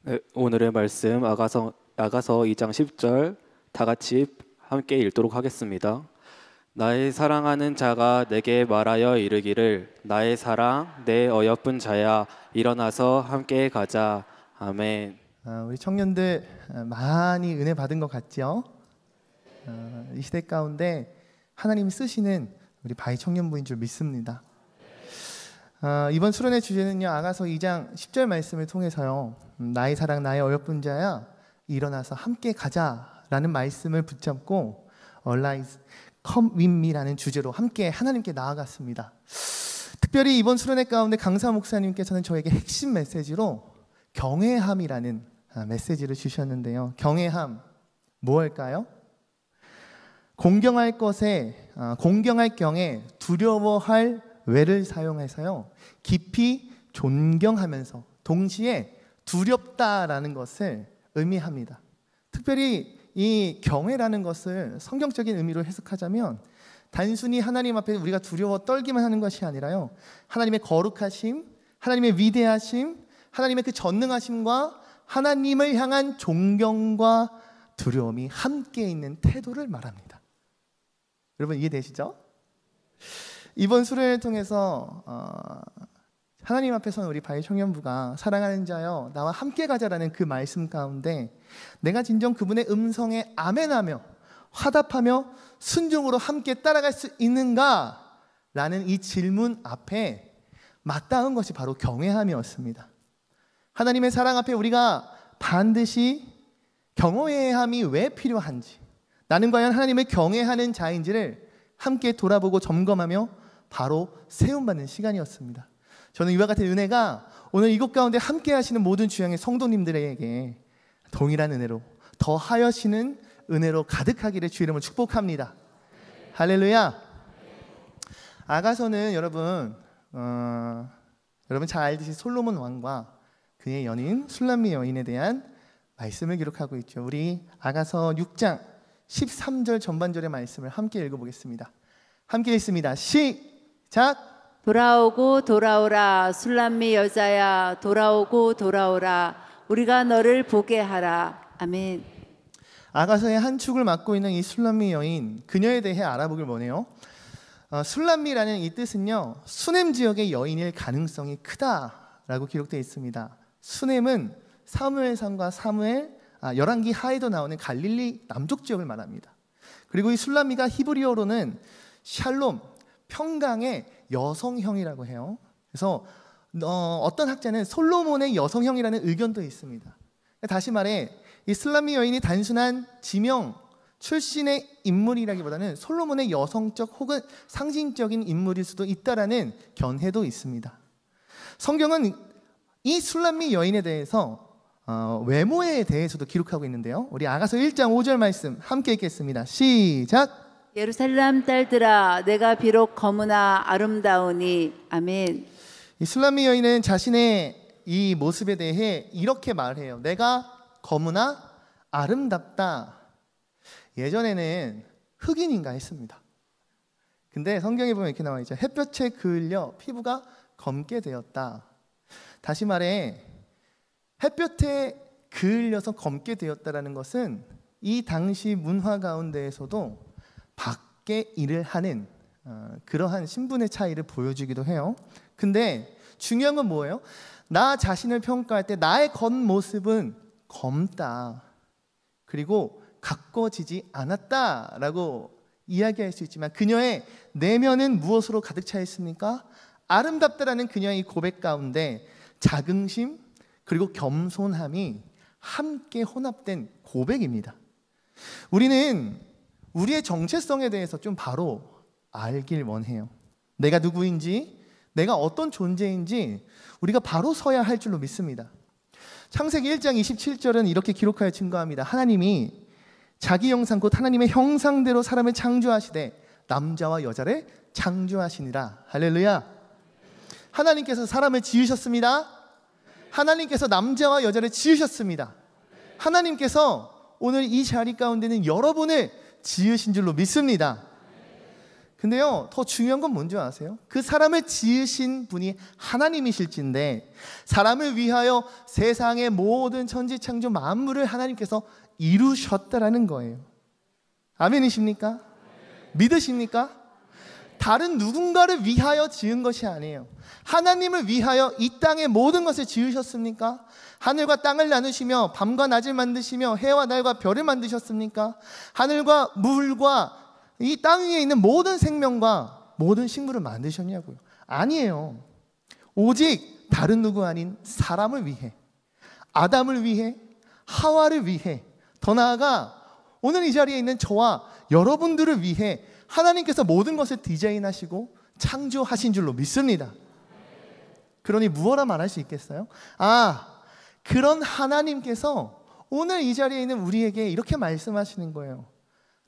네, 오늘의 말씀 아가서 2장 10절 다 같이 함께 읽도록 하겠습니다. 나의 사랑하는 자가 내게 말하여 이르기를 나의 사랑 내 어여쁜 자야 일어나서 함께 가자. 아멘. 우리 청년들 많이 은혜 받은 것 같죠? 이 시대 가운데 하나님 쓰시는 우리 바이 청년부인 줄 믿습니다. 이번 수련의 주제는요, 아가서 2장 10절 말씀을 통해서요, 나의 사랑 나의 어여쁜 자야 일어나서 함께 가자라는 말씀을 붙잡고 Arise, Come with me라는 주제로 함께 하나님께 나아갔습니다. 특별히 이번 수련회 가운데 강사 목사님께서는 저에게 핵심 메시지로 경외함이라는 메시지를 주셨는데요. 경외함 무엇일까요? 공경할 경에 두려워할 외를 사용해서요, 깊이 존경하면서 동시에 두렵다라는 것을 의미합니다. 특별히 이 경외라는 것을 성경적인 의미로 해석하자면 단순히 하나님 앞에 우리가 두려워 떨기만 하는 것이 아니라요, 하나님의 거룩하심, 하나님의 위대하심, 하나님의 그 전능하심과 하나님을 향한 존경과 두려움이 함께 있는 태도를 말합니다. 여러분 이해되시죠? 이번 수련을 통해서 하나님 앞에서는 우리 바이 청년부가 사랑하는 자여 나와 함께 가자라는 그 말씀 가운데 내가 진정 그분의 음성에 아멘하며 화답하며 순종으로 함께 따라갈 수 있는가? 라는 이 질문 앞에 맞닿은 것이 바로 경외함이었습니다. 하나님의 사랑 앞에 우리가 반드시 경외함이 왜 필요한지, 나는 과연 하나님을 경외하는 자인지를 함께 돌아보고 점검하며 바로 세움받는 시간이었습니다. 저는 이와 같은 은혜가 오늘 이곳 가운데 함께 하시는 모든 주양의 성도님들에게 동일한 은혜로 더하여지는 은혜로 가득하기를 주 이름으로 축복합니다. 할렐루야. 아가서는 여러분 잘 알듯이 솔로몬 왕과 그의 연인 술람미 여인에 대한 말씀을 기록하고 있죠. 우리 아가서 6장 13절 전반절의 말씀을 함께 읽어보겠습니다. 함께 읽습니다. 시작. 돌아오고 돌아오라 술람미 여자야 돌아오고 돌아오라 우리가 너를 보게 하라. 아멘. 아가서의 한 축을 맡고 있는 이 술람미 여인, 그녀에 대해 알아보길 원해요. 술람미라는 이 뜻은요, 수넴 지역의 여인일 가능성이 크다라고 기록되어 있습니다. 수넴은 사무엘상과 열왕기 하에도 나오는 갈릴리 남쪽 지역을 말합니다. 그리고 이 술람미가 히브리어로는 샬롬, 평강의 여성형이라고 해요. 그래서 어떤 학자는 솔로몬의 여성형이라는 의견도 있습니다. 다시 말해 이 술람미 여인이 단순한 지명 출신의 인물이라기보다는 솔로몬의 여성적 혹은 상징적인 인물일 수도 있다라는 견해도 있습니다. 성경은 이 술람미 여인에 대해서 외모에 대해서도 기록하고 있는데요, 우리 아가서 1장 5절 말씀 함께 읽겠습니다. 시작. 예루살렘 딸들아 내가 비록 검으나 아름다우니. 아멘. 이 술람미 여인은 자신의 이 모습에 대해 이렇게 말해요. 내가 검으나 아름답다. 예전에는 흑인인가 했습니다. 근데 성경에 보면 이렇게 나와 있죠. 햇볕에 그을려 피부가 검게 되었다. 다시 말해 햇볕에 그을려서 검게 되었다라는 것은 이 당시 문화 가운데에서도 밖에 일을 하는 그러한 신분의 차이를 보여주기도 해요. 근데 중요한 건 뭐예요? 나 자신을 평가할 때 나의 겉모습은 검다, 그리고 가꿔지지 않았다라고 이야기할 수 있지만 그녀의 내면은 무엇으로 가득 차 있습니까? 아름답다라는 그녀의 고백 가운데 자긍심 그리고 겸손함이 함께 혼합된 고백입니다. 우리는 우리의 정체성에 대해서 좀 바로 알길 원해요. 내가 누구인지, 내가 어떤 존재인지 우리가 바로 서야 할 줄로 믿습니다. 창세기 1장 27절은 이렇게 기록하여 증거합니다. 하나님이 자기 형상 곧 하나님의 형상대로 사람을 창조하시되 남자와 여자를 창조하시니라. 할렐루야. 하나님께서 사람을 지으셨습니다. 하나님께서 남자와 여자를 지으셨습니다. 하나님께서 오늘 이 자리 가운데는 여러분을 지으신 줄로 믿습니다. 근데요, 더 중요한 건 뭔지 아세요? 그 사람을 지으신 분이 하나님이실진데 사람을 위하여 세상의 모든 천지창조 만물을 하나님께서 이루셨다라는 거예요. 아멘이십니까? 믿으십니까? 다른 누군가를 위하여 지은 것이 아니에요. 하나님을 위하여 이 땅의 모든 것을 지으셨습니까? 하늘과 땅을 나누시며 밤과 낮을 만드시며 해와 달과 별을 만드셨습니까? 하늘과 물과 이 땅 위에 있는 모든 생명과 모든 식물을 만드셨냐고요? 아니에요. 오직 다른 누구 아닌 사람을 위해, 아담을 위해, 하와를 위해, 더 나아가 오늘 이 자리에 있는 저와 여러분들을 위해 하나님께서 모든 것을 디자인하시고 창조하신 줄로 믿습니다. 그러니 무엇라 말할 수 있겠어요? 그런 하나님께서 오늘 이 자리에 있는 우리에게 이렇게 말씀하시는 거예요.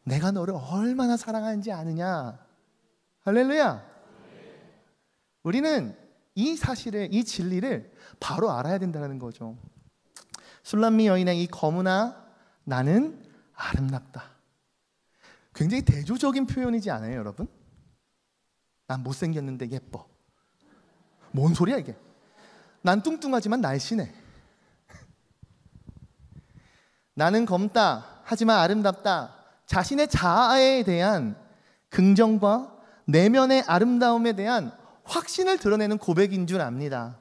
내가 너를 얼마나 사랑하는지 아느냐? 할렐루야. 우리는 이 사실을, 이 진리를 바로 알아야 된다는 거죠. 술람미 여인의 이 거무나 나는 아름답다. 굉장히 대조적인 표현이지 않아요, 여러분? 난 못생겼는데 예뻐. 뭔 소리야 이게? 난 뚱뚱하지만 날씬해. 나는 검다 하지만 아름답다. 자신의 자아에 대한 긍정과 내면의 아름다움에 대한 확신을 드러내는 고백인 줄 압니다.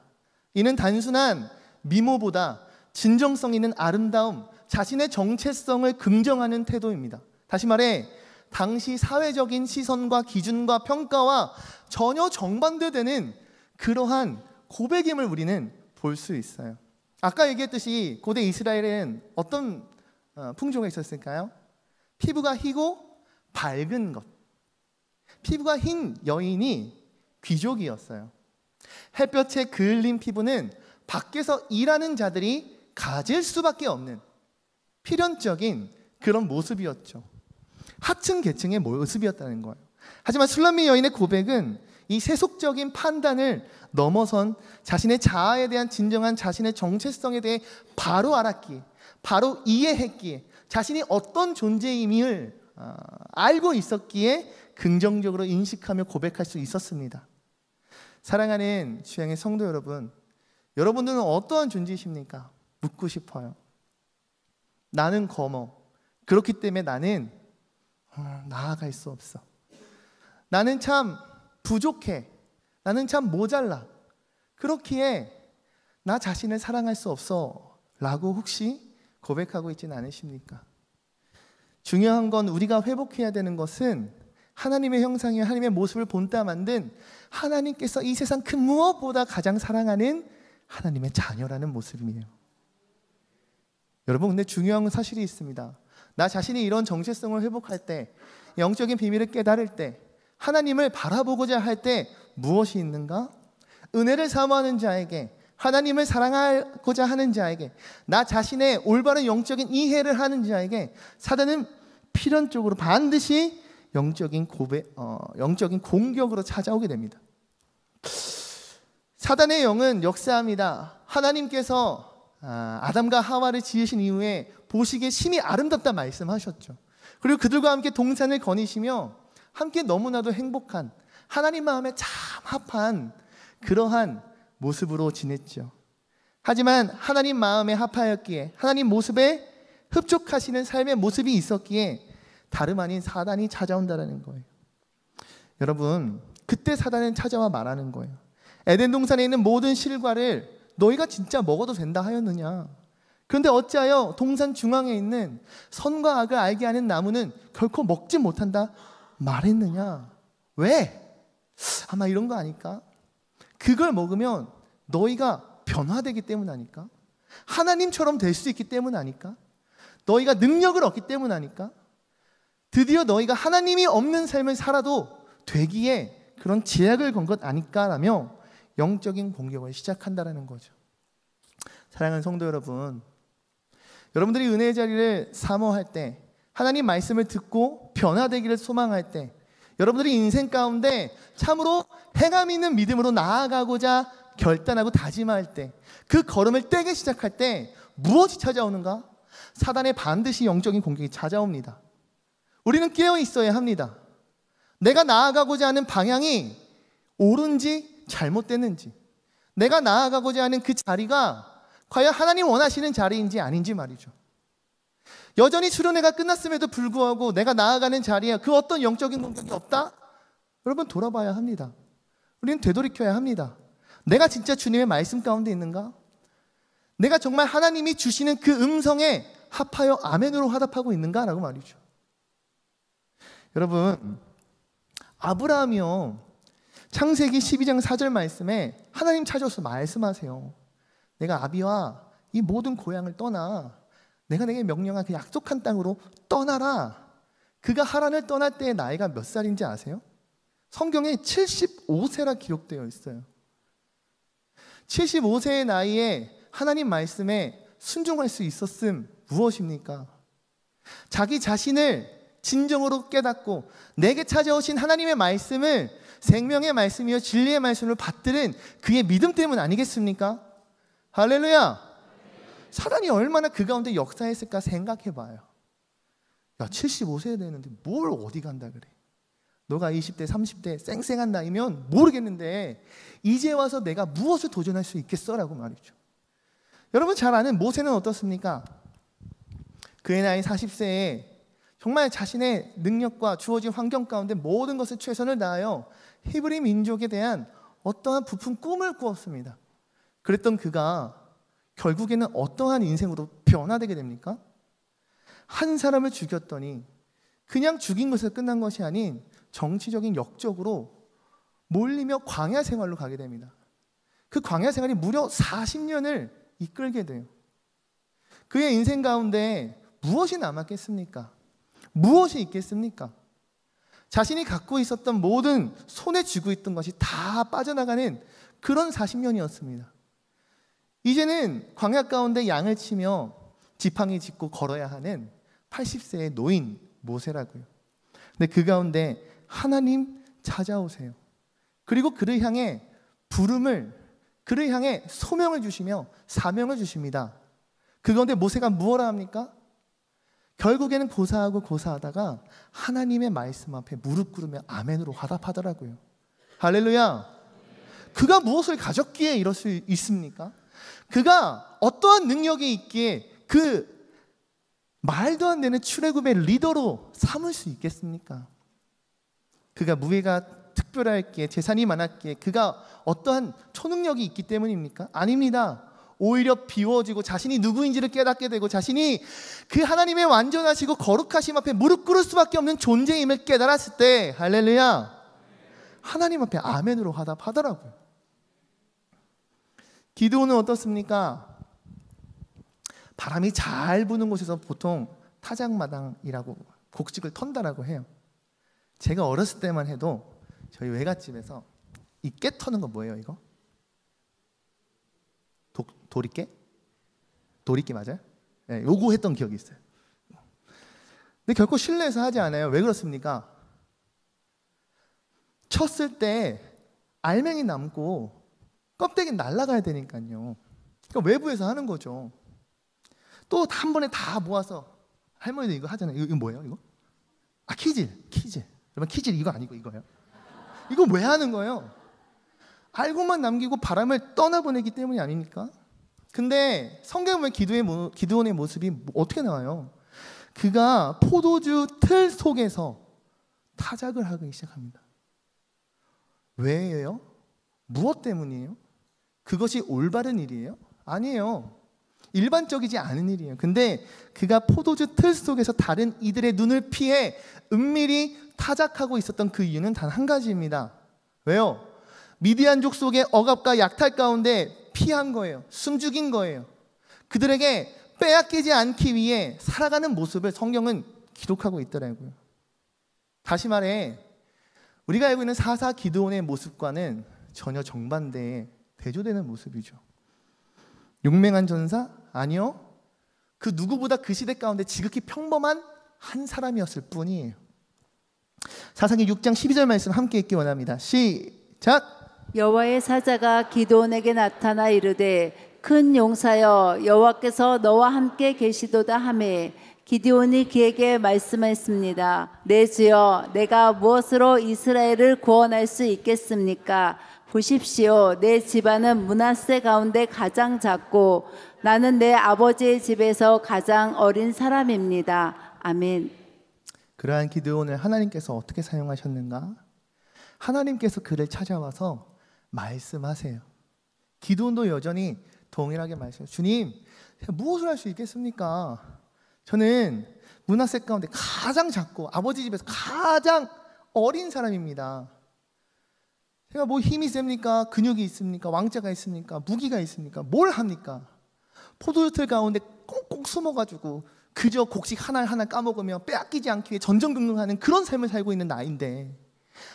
이는 단순한 미모보다 진정성 있는 아름다움, 자신의 정체성을 긍정하는 태도입니다. 다시 말해 당시 사회적인 시선과 기준과 평가와 전혀 정반대되는 그러한 고백임을 우리는 볼 수 있어요. 아까 얘기했듯이 고대 이스라엘엔 어떤 풍조가 있었을까요? 피부가 희고 밝은 것. 피부가 흰 여인이 귀족이었어요. 햇볕에 그을린 피부는 밖에서 일하는 자들이 가질 수밖에 없는 필연적인 그런 모습이었죠. 하층 계층의 모습이었다는 거예요. 하지만 술람미 여인의 고백은 이 세속적인 판단을 넘어선 자신의 자아에 대한 진정한 자신의 정체성에 대해 바로 알았기에, 바로 이해했기에, 자신이 어떤 존재임을 알고 있었기에 긍정적으로 인식하며 고백할 수 있었습니다. 사랑하는 주양의 성도 여러분, 여러분들은 어떠한 존재이십니까? 묻고 싶어요. 나는 검어. 그렇기 때문에 나는 나아갈 수 없어. 나는 참 부족해. 나는 참 모자라. 그렇기에 나 자신을 사랑할 수 없어 라고 혹시 고백하고 있지는 않으십니까? 중요한 건 우리가 회복해야 되는 것은 하나님의 형상이요 하나님의 모습을 본따 만든 하나님께서 이 세상 그 무엇보다 가장 사랑하는 하나님의 자녀라는 모습이에요. 여러분, 근데 중요한 사실이 있습니다. 나 자신이 이런 정체성을 회복할 때, 영적인 비밀을 깨달을 때, 하나님을 바라보고자 할 때 무엇이 있는가? 은혜를 사모하는 자에게, 하나님을 사랑하고자 하는 자에게, 나 자신의 올바른 영적인 이해를 하는 자에게 사단은 필연적으로 반드시 영적인 공격으로 찾아오게 됩니다. 사단의 영은 역사합니다. 하나님께서 아담과 하와를 지으신 이후에 보시기에 심히 아름답다 말씀하셨죠. 그리고 그들과 함께 동산을 거니시며 함께 너무나도 행복한 하나님 마음에 참 합한 그러한 모습으로 지냈죠. 하지만 하나님 마음에 합하였기에, 하나님 모습에 흡족하시는 삶의 모습이 있었기에 다름 아닌 사단이 찾아온다는 거예요. 여러분, 그때 사단은 찾아와 말하는 거예요. 에덴 동산에 있는 모든 실과를 너희가 진짜 먹어도 된다 하였느냐? 그런데 어찌하여 동산 중앙에 있는 선과 악을 알게 하는 나무는 결코 먹지 못한다 말했느냐? 왜? 아마 이런 거 아닐까? 그걸 먹으면 너희가 변화되기 때문 아닐까? 하나님처럼 될 수 있기 때문 아닐까? 너희가 능력을 얻기 때문 아닐까? 드디어 너희가 하나님이 없는 삶을 살아도 되기에 그런 제약을 건 것 아닐까라며 영적인 공격을 시작한다는 거죠. 사랑하는 성도 여러분, 여러분들이 은혜의 자리를 사모할 때, 하나님 말씀을 듣고 변화되기를 소망할 때, 여러분들이 인생 가운데 참으로 행함 있는 믿음으로 나아가고자 결단하고 다짐할 때, 그 걸음을 떼기 시작할 때 무엇이 찾아오는가? 사단의 반드시 영적인 공격이 찾아옵니다. 우리는 깨어 있어야 합니다. 내가 나아가고자 하는 방향이 옳은지 잘못됐는지, 내가 나아가고자 하는 그 자리가 과연 하나님 원하시는 자리인지 아닌지 말이죠. 여전히 수련회가 끝났음에도 불구하고 내가 나아가는 자리에 그 어떤 영적인 공격이 없다? 여러분, 돌아봐야 합니다. 우리는 되돌이켜야 합니다. 내가 진짜 주님의 말씀 가운데 있는가? 내가 정말 하나님이 주시는 그 음성에 합하여 아멘으로 화답하고 있는가라고 말이죠. 여러분, 아브라함이요, 창세기 12장 4절 말씀에 하나님 찾아서 말씀하세요. 내가 아비와 이 모든 고향을 떠나 내가 내게 명령한 그 약속한 땅으로 떠나라. 그가 하란을 떠날 때의 나이가 몇 살인지 아세요? 성경에 75세라 기록되어 있어요. 75세의 나이에 하나님 말씀에 순종할 수 있었음 무엇입니까? 자기 자신을 진정으로 깨닫고 내게 찾아오신 하나님의 말씀을 생명의 말씀이요 진리의 말씀을 받들은 그의 믿음 때문 아니겠습니까? 할렐루야! 사단이 얼마나 그 가운데 역사했을까 생각해봐요. 야, 75세 되는데 뭘 어디 간다 그래? 너가 20대, 30대 쌩쌩한 나이면 모르겠는데 이제 와서 내가 무엇을 도전할 수 있겠어라고 말이죠. 여러분 잘 아는 모세는 어떻습니까? 그의 나이 40세에 정말 자신의 능력과 주어진 환경 가운데 모든 것을 최선을 다하여 히브리 민족에 대한 어떠한 부푼 꿈을 꾸었습니다. 그랬던 그가 결국에는 어떠한 인생으로 변화되게 됩니까? 한 사람을 죽였더니 그냥 죽인 것에 끝난 것이 아닌 정치적인 역적으로 몰리며 광야 생활로 가게 됩니다. 그 광야 생활이 무려 40년을 이끌게 돼요. 그의 인생 가운데 무엇이 남았겠습니까? 무엇이 있겠습니까? 자신이 갖고 있었던 모든 손에 쥐고 있던 것이 다 빠져나가는 그런 40년이었습니다. 이제는 광야 가운데 양을 치며 지팡이 짚고 걸어야 하는 80세의 노인 모세라고요. 근데 그 가운데 하나님 찾아오세요. 그리고 그를 향해 부름을, 그를 향해 소명을 주시며 사명을 주십니다. 그 가운데 모세가 무엇라 합니까? 결국에는 고사하고 고사하다가 하나님의 말씀 앞에 무릎 꿇으며 아멘으로 화답하더라고요. 할렐루야! 그가 무엇을 가졌기에 이럴 수 있습니까? 그가 어떠한 능력이 있기에 그 말도 안 되는 출애굽의 리더로 삼을 수 있겠습니까? 그가 무예가 특별했기에, 재산이 많았기에, 그가 어떠한 초능력이 있기 때문입니까? 아닙니다. 오히려 비워지고 자신이 누구인지를 깨닫게 되고 자신이 그 하나님의 완전하시고 거룩하심 앞에 무릎 꿇을 수밖에 없는 존재임을 깨달았을 때, 할렐루야, 하나님 앞에 아멘으로 화답하더라고요. 기드온은 어떻습니까? 바람이 잘 부는 곳에서 보통 타작마당이라고 곡식을 턴다라고 해요. 제가 어렸을 때만 해도 저희 외갓집에서 이 깨 터는 거 뭐예요 이거? 도리깨? 도리깨 맞아요? 네, 요거 했던 기억이 있어요. 근데 결코 실내에서 하지 않아요. 왜 그렇습니까? 쳤을 때 알맹이 남고 껍데기 날아가야 되니까요. 그러니까 외부에서 하는 거죠. 또 한 번에 다 모아서, 할머니도 이거 하잖아요. 이거 뭐예요 이거? 아, 키질. 여러분 키질 이거 아니고 이거예요. 이거 왜 하는 거예요? 알고만 남기고 바람을 떠나보내기 때문이 아닙니까? 근데 성경에 보면 기드온의 모습이 어떻게 나와요? 그가 포도주 틀 속에서 타작을 하기 시작합니다. 왜예요? 무엇 때문이에요? 그것이 올바른 일이에요? 아니에요. 일반적이지 않은 일이에요. 근데 그가 포도주 틀 속에서 다른 이들의 눈을 피해 은밀히 타작하고 있었던 그 이유는 단 한 가지입니다. 왜요? 미디안족 속의 억압과 약탈 가운데 피한 거예요. 숨죽인 거예요. 그들에게 빼앗기지 않기 위해 살아가는 모습을 성경은 기록하고 있더라고요. 다시 말해 우리가 알고 있는 사사 기드온의 모습과는 전혀 정반대의 대조되는 모습이죠. 용맹한 전사? 아니요. 그 누구보다 그 시대 가운데 지극히 평범한 한 사람이었을 뿐이에요. 사사기 6장 12절 말씀 함께 읽기 원합니다. 시작! 여호와의 사자가 기드온에게 나타나 이르되 큰 용사여 여호와께서 너와 함께 계시도다 하매 기드온이 그에게 말씀했습니다. 내 주여, 내가 무엇으로 이스라엘을 구원할 수 있겠습니까? 보십시오. 내 집안은 므낫세 가운데 가장 작고 나는 내 아버지의 집에서 가장 어린 사람입니다. 아멘. 그러한 기드온을 하나님께서 어떻게 사용하셨는가? 하나님께서 그를 찾아와서 말씀하세요. 기드온도 여전히 동일하게 말씀해요. 주님, 제가 무엇을 할 수 있겠습니까? 저는 므낫세 가운데 가장 작고 아버지 집에서 가장 어린 사람입니다. 제가 뭐 힘이 셉니까? 근육이 있습니까? 왕자가 있습니까? 무기가 있습니까? 뭘 합니까? 포도틀 가운데 꽁꽁 숨어가지고 그저 곡식 하나하나 까먹으며 빼앗기지 않기 위해 전전긍긍하는 그런 삶을 살고 있는 나인데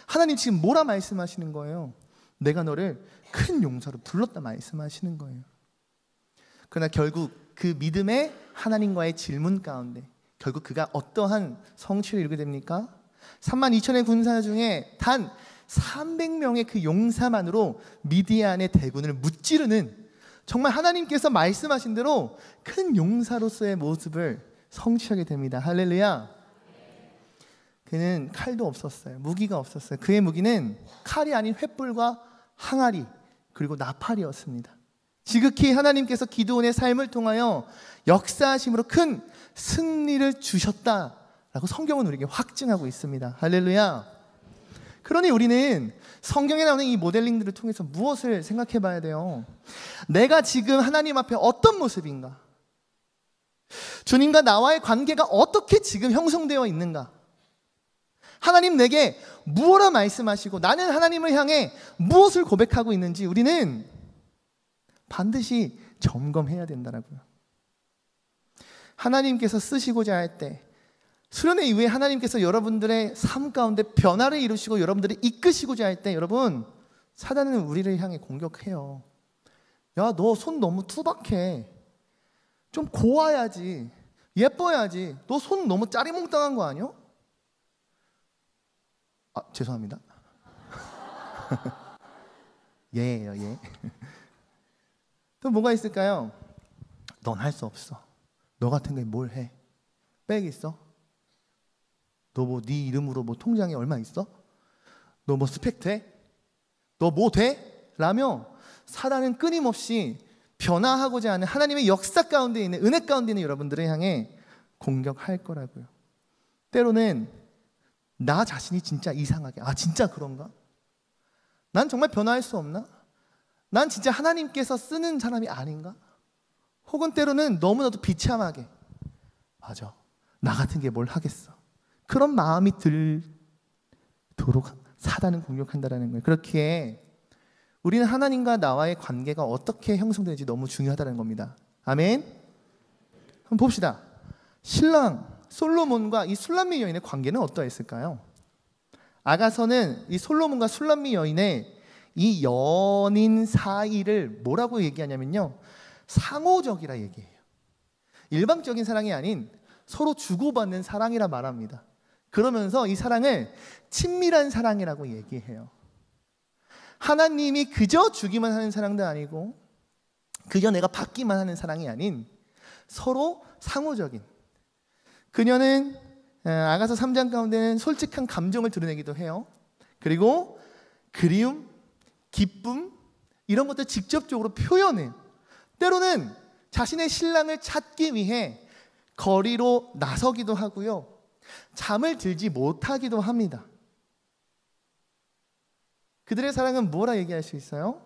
하나님 지금 뭐라 말씀하시는 거예요? 내가 너를 큰 용사로 불렀다 말씀하시는 거예요. 그러나 결국 그 믿음의 하나님과의 질문 가운데 결국 그가 어떠한 성취를 이루게 됩니까? 32,000의 군사 중에 단 300명의 그 용사만으로 미디안의 대군을 무찌르는 정말 하나님께서 말씀하신 대로 큰 용사로서의 모습을 성취하게 됩니다. 할렐루야. 그는 칼도 없었어요. 무기가 없었어요. 그의 무기는 칼이 아닌 횃불과 항아리 그리고 나팔이었습니다. 지극히 하나님께서 기드온의 삶을 통하여 역사하심으로 큰 승리를 주셨다라고 성경은 우리에게 확증하고 있습니다. 할렐루야. 그러니 우리는 성경에 나오는 이 모델링들을 통해서 무엇을 생각해 봐야 돼요? 내가 지금 하나님 앞에 어떤 모습인가? 주님과 나와의 관계가 어떻게 지금 형성되어 있는가? 하나님 내게 무엇을 말씀하시고 나는 하나님을 향해 무엇을 고백하고 있는지 우리는 반드시 점검해야 된다고요. 하나님께서 쓰시고자 할 때 수련회 이후에 하나님께서 여러분들의 삶 가운데 변화를 이루시고 여러분들을 이끄시고자 할 때 여러분 사단은 우리를 향해 공격해요. 야, 너 손 너무 투박해. 좀 고와야지. 예뻐야지. 너 손 너무 짜리몽땅한 거 아니야? 아, 죄송합니다. 예예요, 예. 또 뭐가 있을까요? 넌 할 수 없어. 너 같은 게 뭘 해? 백 있어? 너 뭐 네 이름으로 뭐 통장에 얼마 있어? 너 뭐 스펙 돼? 너 뭐 돼? 라며 사단은 끊임없이 변화하고자 하는 하나님의 역사 가운데 있는 은혜 가운데 있는 여러분들을 향해 공격할 거라고요. 때로는 나 자신이 진짜 이상하게 아 진짜 그런가? 난 정말 변화할 수 없나? 난 진짜 하나님께서 쓰는 사람이 아닌가? 혹은 때로는 너무나도 비참하게 맞아 나 같은 게 뭘 하겠어 그런 마음이 들도록 사단은 공격한다는 거예요. 그렇기에 우리는 하나님과 나와의 관계가 어떻게 형성되는지 너무 중요하다는 겁니다. 아멘. 한번 봅시다. 신랑 솔로몬과 이 술람미 여인의 관계는 어떠했을까요? 아가서는 이 솔로몬과 술람미 여인의 이 연인 사이를 뭐라고 얘기하냐면요, 상호적이라 얘기해요. 일방적인 사랑이 아닌 서로 주고받는 사랑이라 말합니다. 그러면서 이 사랑을 친밀한 사랑이라고 얘기해요. 하나님이 그저 주기만 하는 사랑도 아니고 그저 내가 받기만 하는 사랑이 아닌 서로 상호적인. 그녀는 아가서 3장 가운데는 솔직한 감정을 드러내기도 해요. 그리고 그리움, 기쁨 이런 것들 직접적으로 표현해요. 때로는 자신의 신랑을 찾기 위해 거리로 나서기도 하고요. 잠을 들지 못하기도 합니다. 그들의 사랑은 뭐라 얘기할 수 있어요?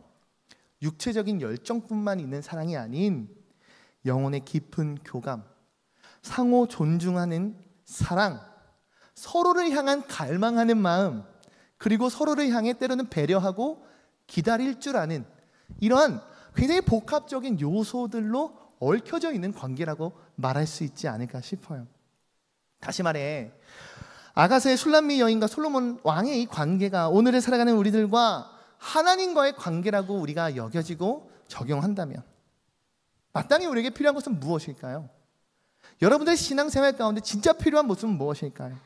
육체적인 열정뿐만 있는 사랑이 아닌 영혼의 깊은 교감, 상호 존중하는 사랑, 서로를 향한 갈망하는 마음, 그리고 서로를 향해 때로는 배려하고 기다릴 줄 아는 이러한 굉장히 복합적인 요소들로 얽혀져 있는 관계라고 말할 수 있지 않을까 싶어요. 다시 말해 아가서의 술람미 여인과 솔로몬 왕의 이 관계가 오늘을 살아가는 우리들과 하나님과의 관계라고 우리가 여겨지고 적용한다면 마땅히 우리에게 필요한 것은 무엇일까요? 여러분들의 신앙생활 가운데 진짜 필요한 모습은 무엇일까요?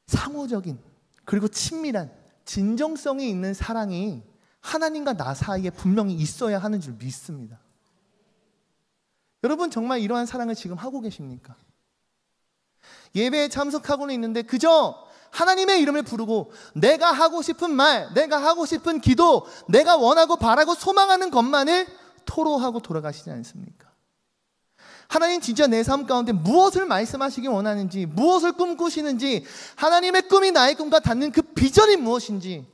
상호적인 그리고 친밀한 진정성이 있는 사랑이 하나님과 나 사이에 분명히 있어야 하는 줄 믿습니다. 여러분 정말 이러한 사랑을 지금 하고 계십니까? 예배에 참석하고는 있는데 그저 하나님의 이름을 부르고 내가 하고 싶은 말, 내가 하고 싶은 기도, 내가 원하고 바라고 소망하는 것만을 토로하고 돌아가시지 않습니까? 하나님 진짜 내 삶 가운데 무엇을 말씀하시기 원하는지, 무엇을 꿈꾸시는지, 하나님의 꿈이 나의 꿈과 닿는 그 비전이 무엇인지,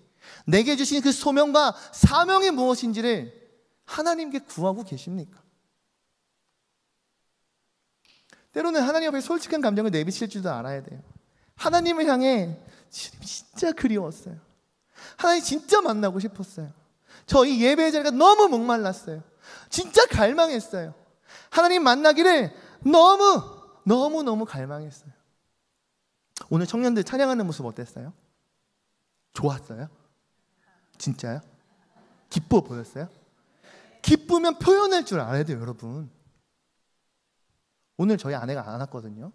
내게 주신 그 소명과 사명이 무엇인지를 하나님께 구하고 계십니까? 때로는 하나님 앞에 솔직한 감정을 내비칠 줄도 알아야 돼요. 하나님을 향해 주님이 진짜 그리웠어요. 하나님 진짜 만나고 싶었어요. 저 이 예배의 자리가 너무 목말랐어요. 진짜 갈망했어요. 하나님 만나기를 너무 갈망했어요. 오늘 청년들 찬양하는 모습 어땠어요? 좋았어요? 진짜요? 기뻐 보였어요? 기쁘면 표현할 줄 알아야 돼요, 여러분. 오늘 저희 아내가 안 왔거든요.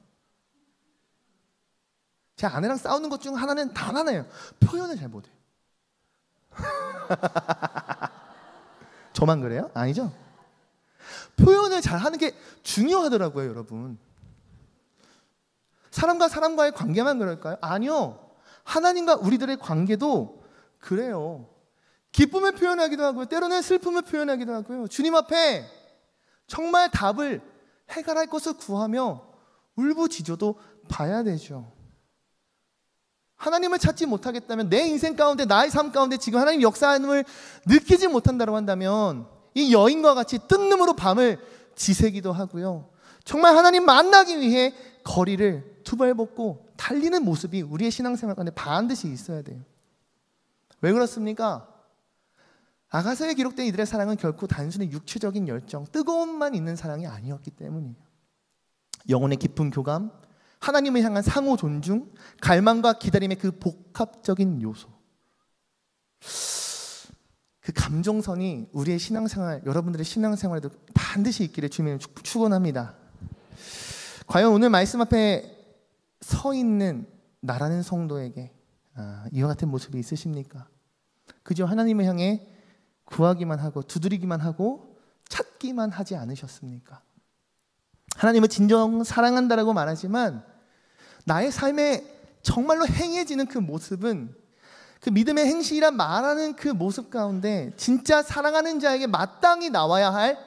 제 아내랑 싸우는 것 중 하나는 단 하나예요. 표현을 잘 못해요. 저만 그래요? 아니죠? 표현을 잘하는 게 중요하더라고요, 여러분. 사람과 사람과의 관계만 그럴까요? 아니요. 하나님과 우리들의 관계도 그래요. 기쁨을 표현하기도 하고요. 때로는 슬픔을 표현하기도 하고요. 주님 앞에 정말 답을 해결할 것을 구하며 울부짖어도 봐야 되죠. 하나님을 찾지 못하겠다면, 내 인생 가운데, 나의 삶 가운데 지금 하나님 역사함을 느끼지 못한다고 한다면 이 여인과 같이 뜬 눈으로 밤을 지새기도 하고요. 정말 하나님 만나기 위해 거리를 두 발 벗고 달리는 모습이 우리의 신앙생활 가운데 반드시 있어야 돼요. 왜 그렇습니까? 아가서에 기록된 이들의 사랑은 결코 단순히 육체적인 열정, 뜨거움만 있는 사랑이 아니었기 때문이에요. 영혼의 깊은 교감, 하나님을 향한 상호 존중, 갈망과 기다림의 그 복합적인 요소, 그 감정선이 우리의 신앙생활, 여러분들의 신앙생활에도 반드시 있기를 주님을 축원합니다. 과연 오늘 말씀 앞에 서 있는 나라는 성도에게 이와 같은 모습이 있으십니까? 그저 하나님을 향해 구하기만 하고 두드리기만 하고 찾기만 하지 않으셨습니까? 하나님을 진정 사랑한다라고 말하지만 나의 삶에 정말로 행해지는 그 모습은, 그 믿음의 행실이란 말하는 그 모습 가운데 진짜 사랑하는 자에게 마땅히 나와야 할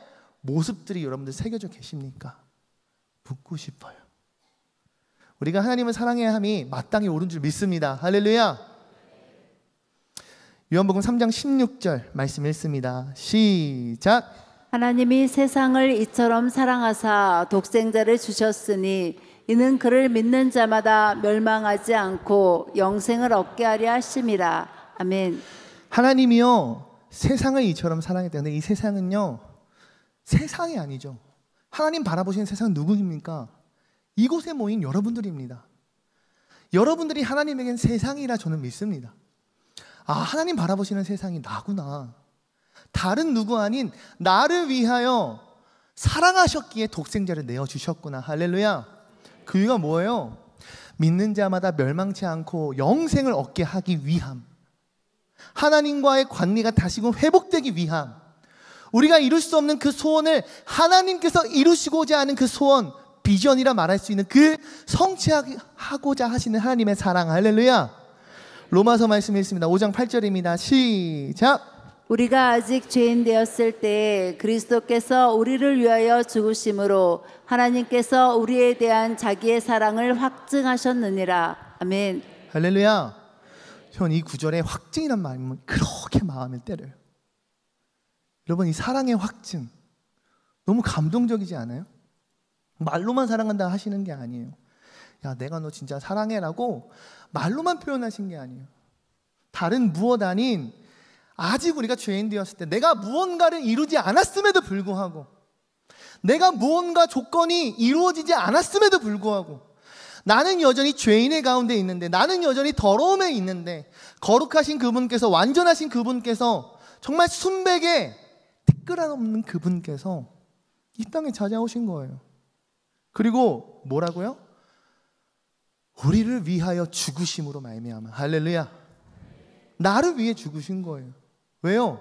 모습들이 여러분들 새겨져 계십니까? 묻고 싶어요. 우리가 하나님을 사랑해야 함이 마땅히 옳은 줄 믿습니다. 할렐루야. 요한복음 3장 16절 말씀 읽습니다. 시작. 하나님이 세상을 이처럼 사랑하사 독생자를 주셨으니 이는 그를 믿는 자마다 멸망하지 않고 영생을 얻게 하려 하심이라. 아멘. 하나님이요 세상을 이처럼 사랑했다는데 이 세상은요 세상이 아니죠. 하나님 바라보시는 세상은 누구입니까? 이곳에 모인 여러분들입니다. 여러분들이 하나님에겐 세상이라 저는 믿습니다. 아, 하나님 바라보시는 세상이 나구나. 다른 누구 아닌 나를 위하여 사랑하셨기에 독생자를 내어주셨구나. 할렐루야. 그 이유가 뭐예요? 믿는 자마다 멸망치 않고 영생을 얻게 하기 위함, 하나님과의 관계가 다시금 회복되기 위함, 우리가 이룰 수 없는 그 소원을 하나님께서 이루시고자 하는 그 소원, 비전이라 말할 수 있는 그 성취하고자 하시는 하나님의 사랑. 할렐루야. 로마서 말씀 읽습니다. 5장 8절입니다. 시작. 우리가 아직 죄인 되었을 때 그리스도께서 우리를 위하여 죽으심으로 하나님께서 우리에 대한 자기의 사랑을 확증하셨느니라. 아멘. 할렐루야. 전 이 구절에 확증이란 말이면 그렇게 마음을 때려요. 여러분, 이 사랑의 확증 너무 감동적이지 않아요? 말로만 사랑한다 하시는 게 아니에요. 야, 내가 너 진짜 사랑해라고 말로만 표현하신 게 아니에요. 다른 무엇 아닌 아직 우리가 죄인 되었을 때 내가 무언가를 이루지 않았음에도 불구하고, 내가 무언가 조건이 이루어지지 않았음에도 불구하고, 나는 여전히 죄인의 가운데 있는데, 나는 여전히 더러움에 있는데, 거룩하신 그분께서, 완전하신 그분께서, 정말 순백에 티끌없는 그분께서 이 땅에 찾아오신 거예요. 그리고 뭐라고요? 우리를 위하여 죽으심으로 말미암아. 할렐루야. 나를 위해 죽으신 거예요. 왜요?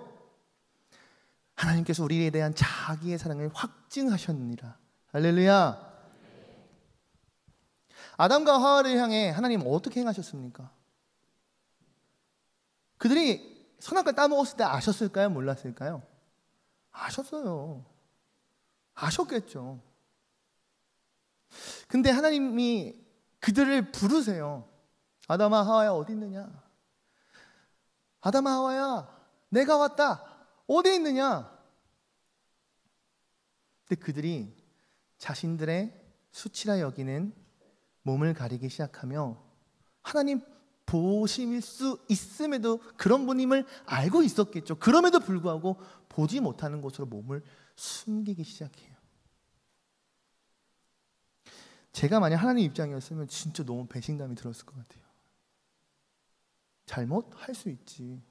하나님께서 우리에 대한 자기의 사랑을 확증하셨느니라. 할렐루야. 아담과 하와를 향해 하나님 어떻게 행하셨습니까? 그들이 선악과를 따먹었을 때 아셨을까요? 몰랐을까요? 아셨어요. 아셨겠죠. 근데 하나님이 그들을 부르세요. 아담아 하와야 어디 있느냐? 아담아 하와야 내가 왔다. 어디 있느냐? 근데 그들이 자신들의 수치라 여기는 몸을 가리기 시작하며 하나님 보심일 수 있음에도 그런 분임을 알고 있었겠죠. 그럼에도 불구하고 보지 못하는 곳으로 몸을 숨기기 시작해요. 제가 만약 하나님 입장이었으면 진짜 너무 배신감이 들었을 것 같아요. 잘못할 수 있지.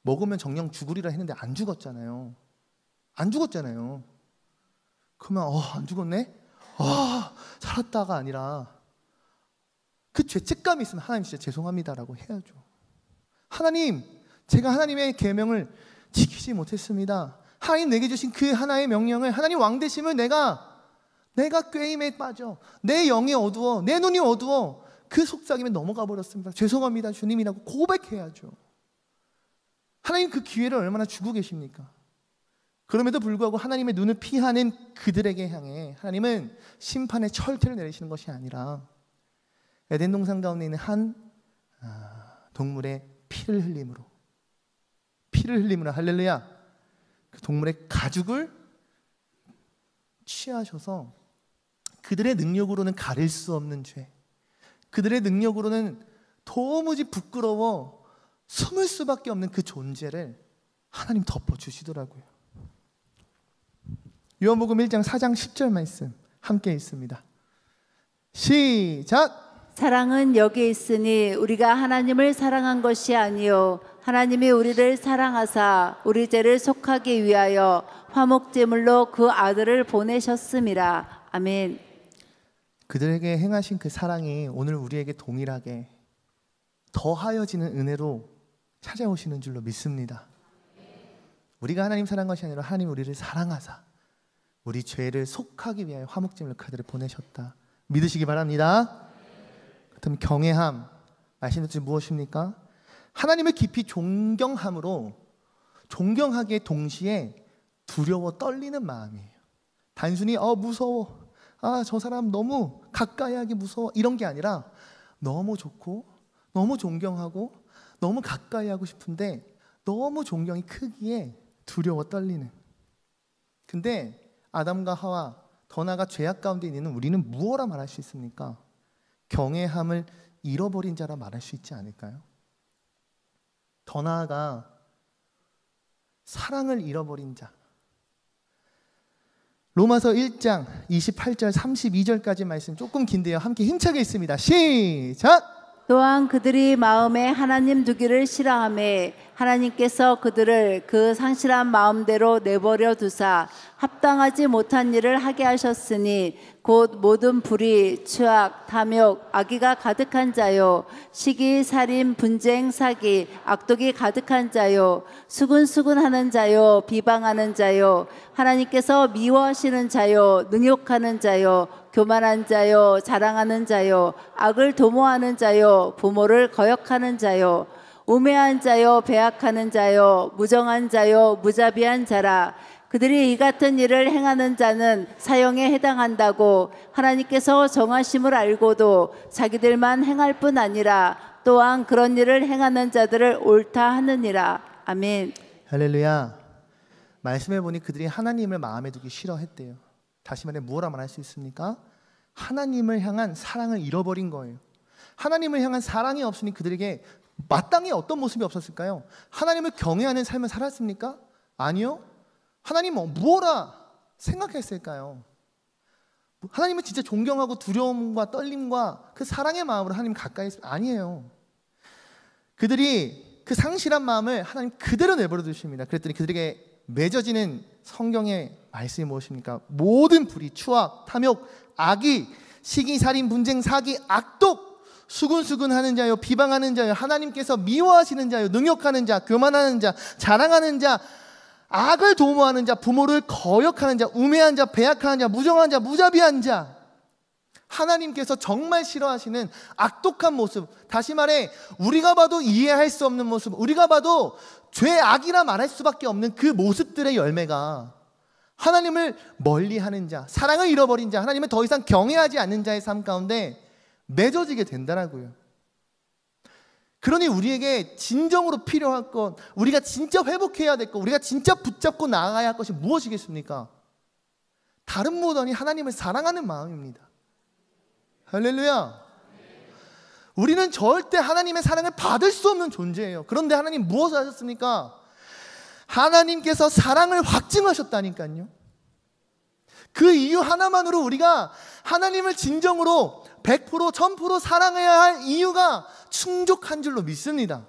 먹으면 정령 죽으리라 했는데 안 죽었잖아요. 안 죽었잖아요. 그러면 안 죽었네? 살았다가 아니라 그 죄책감이 있으면 하나님 진짜 죄송합니다라고 해야죠. 하나님, 제가 하나님의 계명을 지키지 못했습니다. 하나님 내게 주신 그 하나의 명령을, 하나님 왕 되심을 내가 꾀임에 빠져 내 영이 어두워, 내 눈이 어두워 그 속삭임에 넘어가 버렸습니다. 죄송합니다 주님이라고 고백해야죠. 하나님 그 기회를 얼마나 주고 계십니까? 그럼에도 불구하고 하나님의 눈을 피하는 그들에게 향해 하나님은 심판의 철퇴를 내리시는 것이 아니라 에덴 동산 가운데 있는 한 동물의 피를 흘림으로 할렐루야, 그 동물의 가죽을 취하셔서 그들의 능력으로는 가릴 수 없는 죄, 그들의 능력으로는 도무지 부끄러워 숨을 수밖에 없는 그 존재를 하나님 덮어주시더라고요. 요한복음 1장 4장 10절 말씀 함께 있습니다. 시작! 사랑은 여기 있으니 우리가 하나님을 사랑한 것이 아니요 하나님이 우리를 사랑하사 우리 죄를 속하기 위하여 화목제물로 그 아들을 보내셨음이라. 아멘. 그들에게 행하신 그 사랑이 오늘 우리에게 동일하게 더하여지는 은혜로 찾아오시는 줄로 믿습니다. 우리가 하나님 사랑한 것이 아니라 하나님 우리를 사랑하사 우리 죄를 속하기 위하여 화목제물로 그 아들을 보내셨다. 믿으시기 바랍니다. 그렇다면 경외함, 말씀드린 무엇입니까? 하나님을 깊이 존경함으로 존경하기에 동시에 두려워 떨리는 마음이에요. 단순히 무서워, 저 사람 너무 가까이 하기 무서워 이런 게 아니라 너무 좋고 너무 존경하고 너무 가까이 하고 싶은데 너무 존경이 크기에 두려워 떨리는. 근데 아담과 하와, 더 나아가 죄악 가운데 있는 우리는 무엇라 말할 수 있습니까? 경외함을 잃어버린 자라 말할 수 있지 않을까요? 더 나아가 사랑을 잃어버린 자. 로마서 1장 28절 32절까지 말씀 조금 긴데요. 함께 힘차게 읽습니다. 시작! 또한 그들이 마음에 하나님 두기를 싫어하며 하나님께서 그들을 그 상실한 마음대로 내버려 두사 합당하지 못한 일을 하게 하셨으니 곧 모든 불의, 추악, 탐욕, 악의가 가득한 자요 시기, 살인, 분쟁, 사기, 악독이 가득한 자요 수근수근하는 자요 비방하는 자요 하나님께서 미워하시는 자요 능욕하는 자요 교만한 자요 자랑하는 자요 악을 도모하는 자요 부모를 거역하는 자요 우매한 자요 배악하는 자요 무정한 자요 무자비한 자라. 그들이 이 같은 일을 행하는 자는 사형에 해당한다고 하나님께서 정하심을 알고도 자기들만 행할 뿐 아니라 또한 그런 일을 행하는 자들을 옳다 하느니라. 아멘. 할렐루야. 말씀해 보니 그들이 하나님을 마음에 두기 싫어했대요. 다시 말해 무엇라 말할 수 있습니까? 하나님을 향한 사랑을 잃어버린 거예요. 하나님을 향한 사랑이 없으니 그들에게 마땅히 어떤 모습이 없었을까요? 하나님을 경외하는 삶을 살았습니까? 아니요. 하나님 무엇라 생각했을까요? 하나님은 진짜 존경하고 두려움과 떨림과 그 사랑의 마음으로 하나님 가까이 있어요? 아니에요. 그들이 그 상실한 마음을 하나님 그대로 내버려 두십니다. 그랬더니 그들에게 맺어지는 성경의 말씀이 무엇입니까? 모든 불의, 추악, 탐욕, 악의, 시기, 살인, 분쟁, 사기, 악독, 수근수근하는 자요 비방하는 자요 하나님께서 미워하시는 자요 능욕하는 자 교만하는 자 자랑하는 자 악을 도모하는 자, 부모를 거역하는 자, 우매한 자, 배약한 자, 무정한 자, 무자비한 자, 하나님께서 정말 싫어하시는 악독한 모습, 다시 말해 우리가 봐도 이해할 수 없는 모습, 우리가 봐도 죄악이라 말할 수밖에 없는 그 모습들의 열매가 하나님을 멀리하는 자, 사랑을 잃어버린 자, 하나님을 더 이상 경외하지 않는 자의 삶 가운데 맺어지게 된다라고요. 그러니 우리에게 진정으로 필요할 것, 우리가 진짜 회복해야 될 것, 우리가 진짜 붙잡고 나아가야 할 것이 무엇이겠습니까? 다른 무엇 아니 하나님을 사랑하는 마음입니다. 할렐루야. 우리는 절대 하나님의 사랑을 받을 수 없는 존재예요. 그런데 하나님 무엇을 하셨습니까? 하나님께서 사랑을 확증하셨다니까요. 그 이유 하나만으로 우리가 하나님을 진정으로 100% 1000% 사랑해야 할 이유가 충족한 줄로 믿습니다.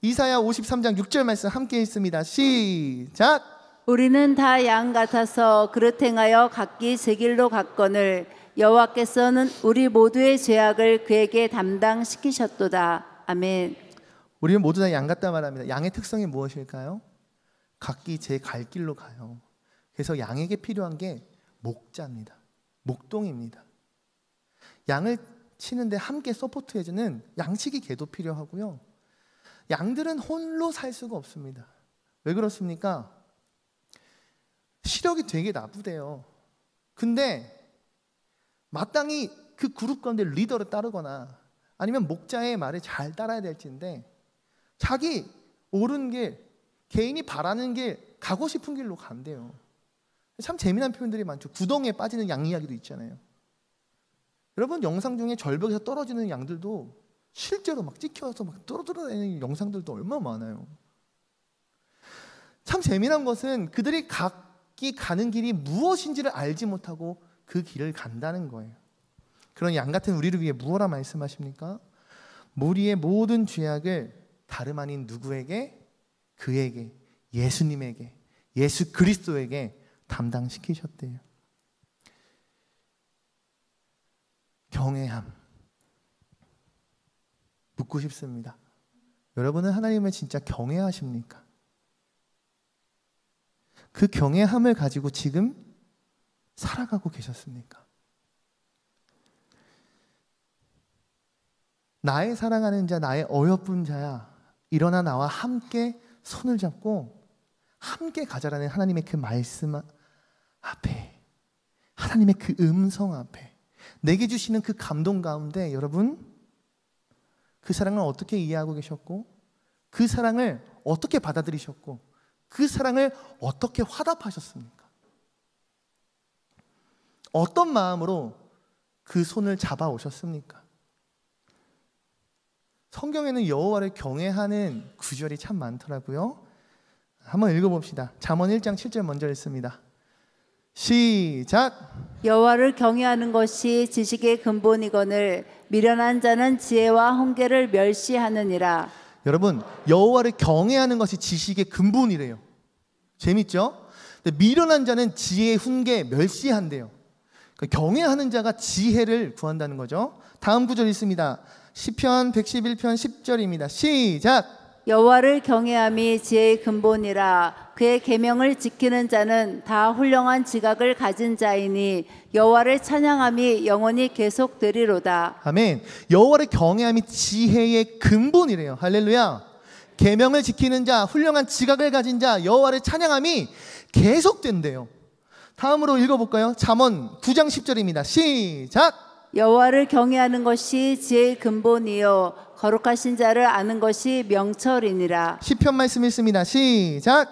이사야 53장 6절 말씀 함께 읽습니다. 시작. 우리는 다 양 같아서 그릇 행하여 각기 제 길로 갔거늘 여호와께서는 우리 모두의 죄악을 그에게 담당시키셨도다. 아멘. 우리는 모두 다 양 같다 말합니다. 양의 특성이 무엇일까요? 각기 제 갈 길로 가요. 그래서 양에게 필요한 게 목자입니다. 목동입니다. 양을 치는데 함께 서포트해주는 양치기 개도 필요하고요. 양들은 홀로 살 수가 없습니다. 왜 그렇습니까? 시력이 되게 나쁘대요. 근데 마땅히 그 그룹 가운데 리더를 따르거나 아니면 목자의 말을 잘 따라야 될지인데 자기 옳은 길, 개인이 바라는 길, 가고 싶은 길로 간대요. 참 재미난 표현들이 많죠. 구덩이에 빠지는 양 이야기도 있잖아요. 여러분 영상 중에 절벽에서 떨어지는 양들도 실제로 막 찍혀서 막 떨어지는 영상들도 얼마나 많아요. 참 재미난 것은 그들이 각기 가는 길이 무엇인지를 알지 못하고 그 길을 간다는 거예요. 그런 양 같은 우리를 위해 무엇라 말씀하십니까? 우리의 모든 죄악을 다름 아닌 누구에게? 그에게, 예수님에게, 예수 그리스도에게 담당시키셨대요. 경외함 묻고 싶습니다. 여러분은 하나님을 진짜 경외하십니까? 그 경외함을 가지고 지금 살아가고 계셨습니까? 나의 사랑하는 자, 나의 어여쁜 자야, 일어나 나와 함께 손을 잡고 함께 가자라는 하나님의 그 말씀 앞에, 하나님의 그 음성 앞에, 내게 주시는 그 감동 가운데 여러분 그 사랑을 어떻게 이해하고 계셨고, 그 사랑을 어떻게 받아들이셨고, 그 사랑을 어떻게 화답하셨습니까? 어떤 마음으로 그 손을 잡아 오셨습니까? 성경에는 여호와를 경외하는 구절이 참 많더라고요. 한번 읽어봅시다. 잠언 1장 7절 먼저 읽습니다. 시작. 여호와를 경외하는 것이 지식의 근본이거늘 미련한 자는 지혜와 훈계를 멸시하느니라. 여러분 여호와를 경외하는 것이 지식의 근본이래요. 재밌죠? 근데 미련한 자는 지혜의 훈계 멸시한대요. 그러니까 경외하는 자가 지혜를 구한다는 거죠. 다음 구절 있습니다. 시편 111편 10절입니다. 시작. 여호와를 경외함이 지혜의 근본이라. 그의 계명을 지키는 자는 다 훌륭한 지각을 가진 자이니 여호와를 찬양함이 영원히 계속되리로다. 아멘. 여호와를 경외함이 지혜의 근본이래요. 할렐루야. 계명을 지키는 자, 훌륭한 지각을 가진 자, 여호와를 찬양함이 계속된대요. 다음으로 읽어볼까요? 잠언 9장 10절입니다. 시작. 여호와를 경외하는 것이 지혜의 근본이요 거룩하신 자를 아는 것이 명철이니라. 시편 말씀 읽습니다. 시작.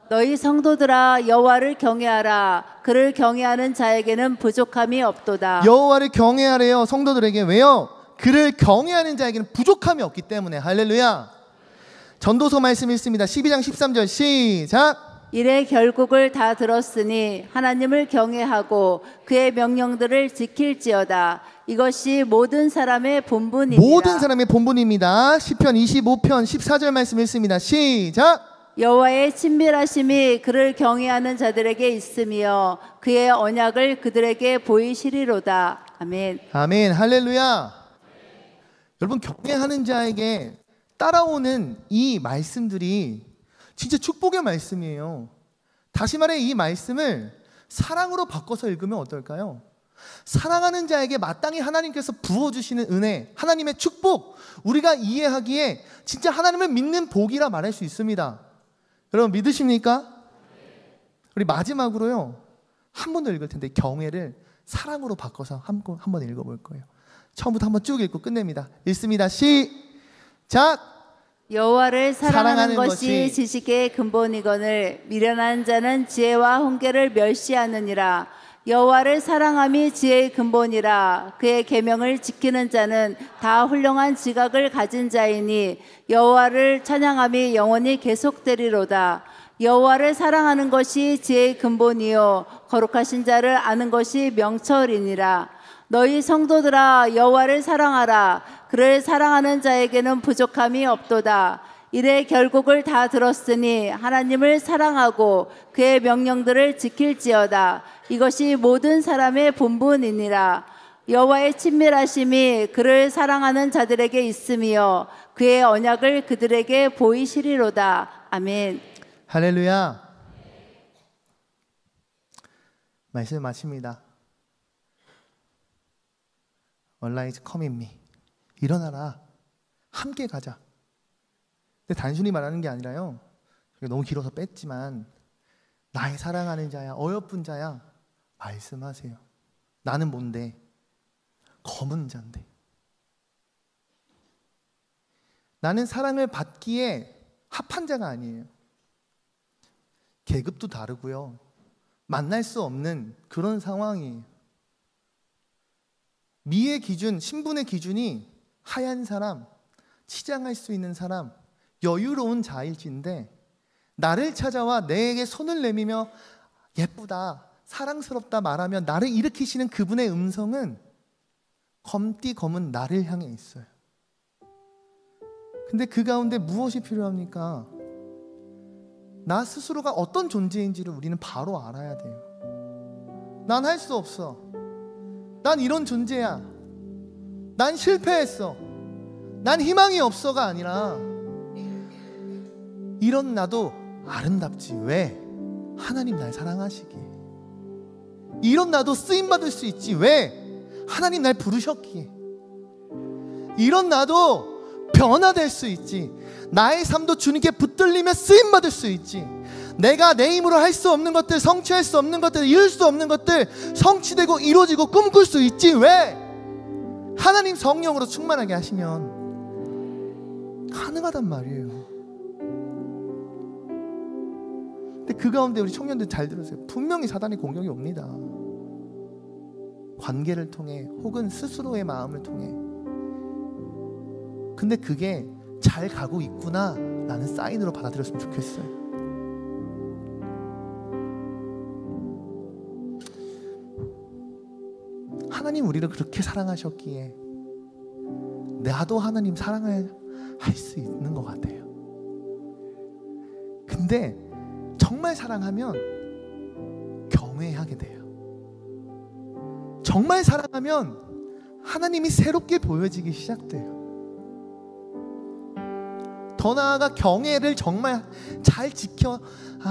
너희 성도들아 여호와를 경외하라. 그를 경외하는 자에게는 부족함이 없도다. 여호와를 경외하래요. 성도들에게. 왜요? 그를 경외하는 자에게는 부족함이 없기 때문에. 할렐루야. 전도서 말씀 읽습니다. 12장 13절 시작. 이래 결국을 다 들었으니 하나님을 경외하고 그의 명령들을 지킬지어다. 이것이 모든 사람의 본분이니라. 모든 사람의 본분입니다. 시편 25편 14절 말씀 읽습니다. 시작. 여호와의 친밀하심이 그를 경외하는 자들에게 있으며 그의 언약을 그들에게 보이시리로다. 아멘. 아멘. 할렐루야. 여러분 경외하는 자에게 따라오는 이 말씀들이 진짜 축복의 말씀이에요. 다시 말해 이 말씀을 사랑으로 바꿔서 읽으면 어떨까요? 사랑하는 자에게 마땅히 하나님께서 부어주시는 은혜, 하나님의 축복, 우리가 이해하기에 진짜 하나님을 믿는 복이라 말할 수 있습니다. 여러분 믿으십니까? 우리 마지막으로요, 한 번 더 읽을 텐데 경외를 사랑으로 바꿔서 한 번 읽어볼 거예요. 처음부터 한번 쭉 읽고 끝냅니다. 읽습니다. 시작! 여호와를 사랑하는 사랑하는 것이 것이 지식의 근본이거늘 미련한 자는 지혜와 훈계를 멸시하느니라. 여호와를 사랑함이 지혜의 근본이라. 그의 계명을 지키는 자는 다 훌륭한 지각을 가진 자이니 여호와를 찬양함이 영원히 계속되리로다. 여호와를 사랑하는 것이 지혜의 근본이요 거룩하신 자를 아는 것이 명철이니라. 너희 성도들아 여호와를 사랑하라. 그를 사랑하는 자에게는 부족함이 없도다. 이래 결국을 다 들었으니 하나님을 사랑하고 그의 명령들을 지킬지어다. 이것이 모든 사람의 본분이니라. 여호와의 친밀하심이 그를 사랑하는 자들에게 있으며 그의 언약을 그들에게 보이시리로다. 아멘. 할렐루야. 말씀 마칩니다. Arise, come in me. 일어나라. 함께 가자. 근데 단순히 말하는 게 아니라요, 너무 길어서 뺐지만 나의 사랑하는 자야, 어여쁜 자야, 말씀하세요. 나는 뭔데? 검은 자인데. 나는 사랑을 받기에 합한 자가 아니에요. 계급도 다르고요, 만날 수 없는 그런 상황이에요. 미의 기준, 신분의 기준이 하얀 사람, 치장할 수 있는 사람, 여유로운 자일진데 나를 찾아와 내게 손을 내밀며 예쁘다, 사랑스럽다 말하며 나를 일으키시는 그분의 음성은 검디 검은 나를 향해 있어요. 근데 그 가운데 무엇이 필요합니까? 나 스스로가 어떤 존재인지를 우리는 바로 알아야 돼요. 난 할 수 없어. 난 이런 존재야. 난 실패했어. 난 희망이 없어가 아니라 이런 나도 아름답지. 왜? 하나님 날 사랑하시기에. 이런 나도 쓰임받을 수 있지. 왜? 하나님 날 부르셨기에. 이런 나도 변화될 수 있지. 나의 삶도 주님께 붙들리며 쓰임받을 수 있지. 내가 내 힘으로 할 수 없는 것들, 성취할 수 없는 것들, 이룰 수 없는 것들 성취되고 이루어지고 꿈꿀 수 있지. 왜? 하나님 성령으로 충만하게 하시면 가능하단 말이에요. 근데 그 가운데 우리 청년들 잘 들으세요. 분명히 사단의 공격이 옵니다. 관계를 통해 혹은 스스로의 마음을 통해. 근데 그게 잘 가고 있구나 라는 사인으로 받아들였으면 좋겠어요. 하나님 우리를 그렇게 사랑하셨기에 나도 하나님 사랑을 할 수 있는 것 같아요. 근데 정말 사랑하면 경외하게 돼요. 정말 사랑하면 하나님이 새롭게 보여지기 시작돼요. 더 나아가 경외를 정말 잘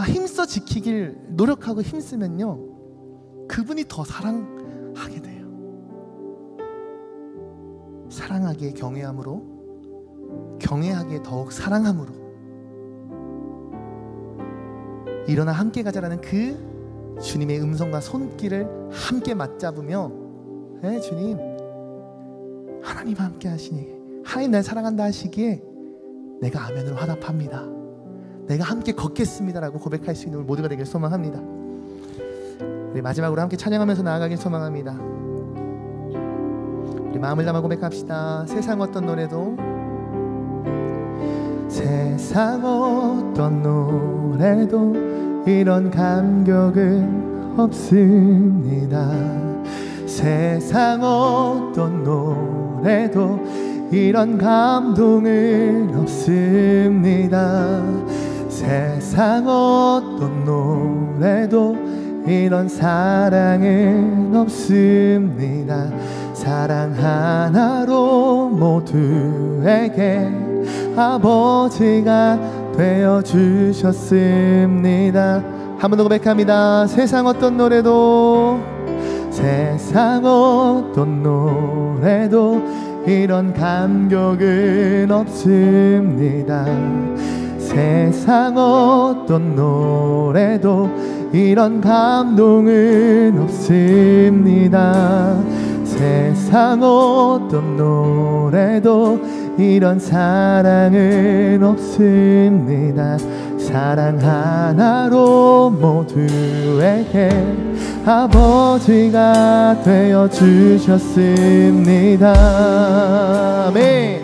힘써 지키길 노력하고 힘쓰면요, 그분이 더 사랑하게 돼요. 사랑하기에 경외함으로, 경외하기에 더욱 사랑함으로. 일어나 함께 가자라는 그 주님의 음성과 손길을 함께 맞잡으며, 주님, 하나님과 함께 하시니 하나님 날 사랑한다 하시기에 내가 아멘으로 화답합니다. 내가 함께 걷겠습니다라고 고백할 수 있는 우리 모두가 되길 소망합니다. 우리 마지막으로 함께 찬양하면서 나아가길 소망합니다. 우리 마음을 담아 고백합시다. 세상 어떤 노래도, 세상 어떤 노래도 이런 감격은 없습니다. 세상 어떤 노래도 이런 감동은 없습니다. 세상 어떤 노래도 이런 사랑은 없습니다. 사랑 하나로 모두에게 아버지가 되어 주셨습니다. 한 번 더 고백합니다. 세상 어떤 노래도 이런 감격은 없습니다. 세상 어떤 노래도 이런 감동은 없습니다. 세상 어떤 노래도 이런 사랑은 없습니다. 사랑 하나로 모두에게 아버지가 되어 주셨습니다. 아멘.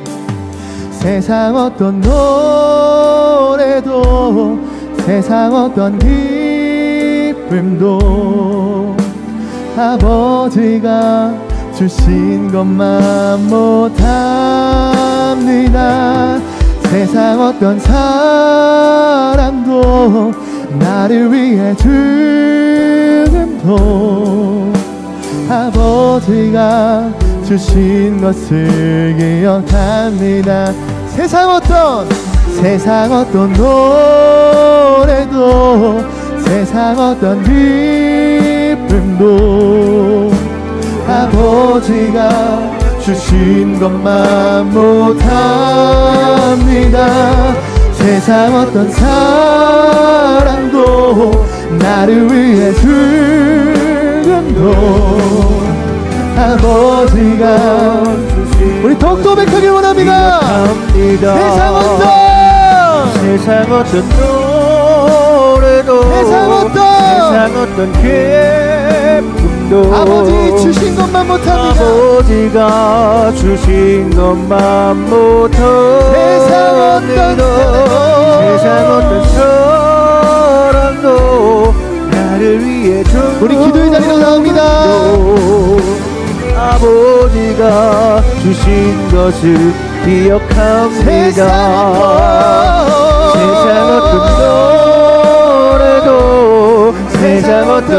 세상 어떤 노래도 세상 어떤 기쁨도 아버지가 주신 것만 못합니다. 세상 어떤 사랑도 나를 위해 죽음도 아버지가 주신 것을 기억합니다. 세상 어떤 노래도 세상 어떤 기쁨도 아버지가 주신 것만 못합니다. 세상 어떤 사랑도 나를 위해 죽음도 아버지가 우리 더욱더 고백하길 원합니다. 세상 어떤 노래도 세상 어떤 기쁨도 아버지 주신 것만 못합니다. 아버지가 주신 것만 못합니다. 세상 어떤 사랑도 나를 위해 우리 기도의 자리로 나옵니다. 아버지가 주신 것을 기억합니다. 세상 어떤 노래도 세상 어떤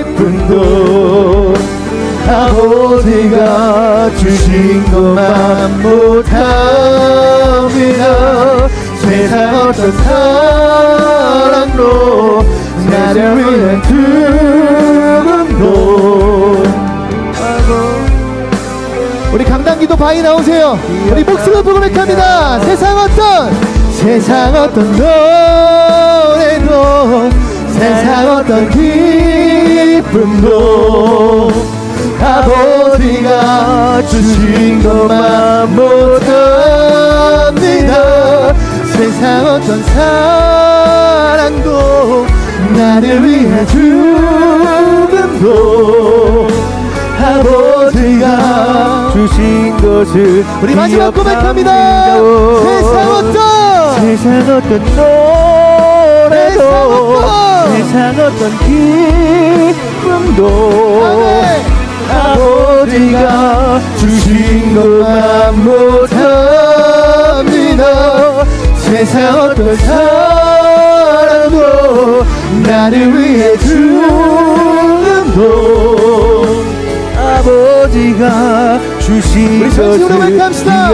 기쁨도 아버지가 주신 것만 못합니다. 세상 어떤 사랑도 나를 위해 죽음도 우리 강단기도 바위 나오세요. 우리 목숨을 보고 고백합니다. 세상 어떤 노래도 세상 어떤 기쁨도 아버지가 주신 것만 못합니다. 세상 어떤 사랑도 나를 위해 죽음도 아버지가 주신 것을 우리 마지막 고백합니다. 세상 어떤 노래도 세상 어떤 기쁨도 아버지가 주신 것만 못합니다. 세상 어떤 사랑도 나를 위해 죽음도 아버지가 주신 것을 기억합니다.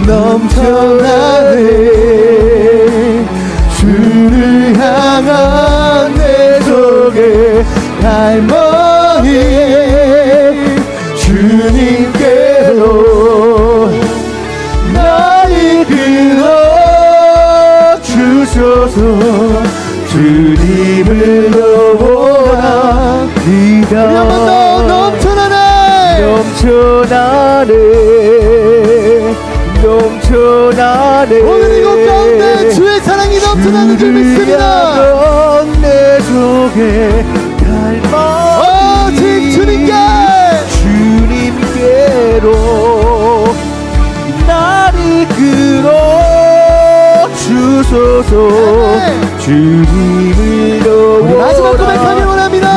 넘쳐나네 주를 향한 내 속에 갈망이 주님께로 날 이끌어 주소서. 주님을 넘어갑니다. 넘쳐나네 오늘 이곳 가운데 주의 사랑이 넘쳐나는 줄 믿습니다. 내 속에 갈망이 오직 주님께로 날 이끌어 주소서. 주님을 우리 마지막 고백하길 원합니다.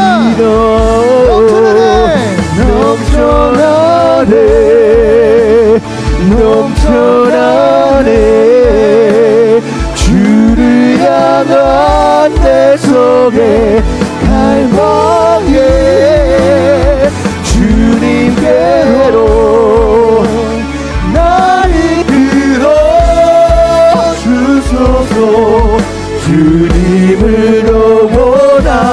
넘쳐나네 주를 향한 내 속에 갈망에 주님께로 힘으로 주님을 더 원합니다.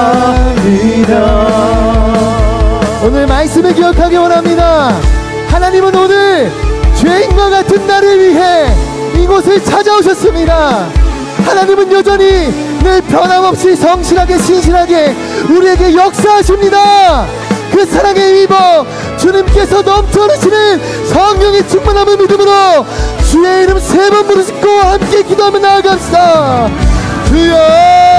오늘 말씀을 기억하기 원합니다. 하나님은 오늘 죄인과 같은 나를 위해 이곳을 찾아오셨습니다. 하나님은 여전히 늘 변함없이 성실하게 신실하게 우리에게 역사하십니다. 그 사랑에 힘입어 주님께서 넘쳐나시는 성령의 충만함을 믿음으로 주의 이름 3번 부르짖고 함께 기도하며 나아갑시다. 주여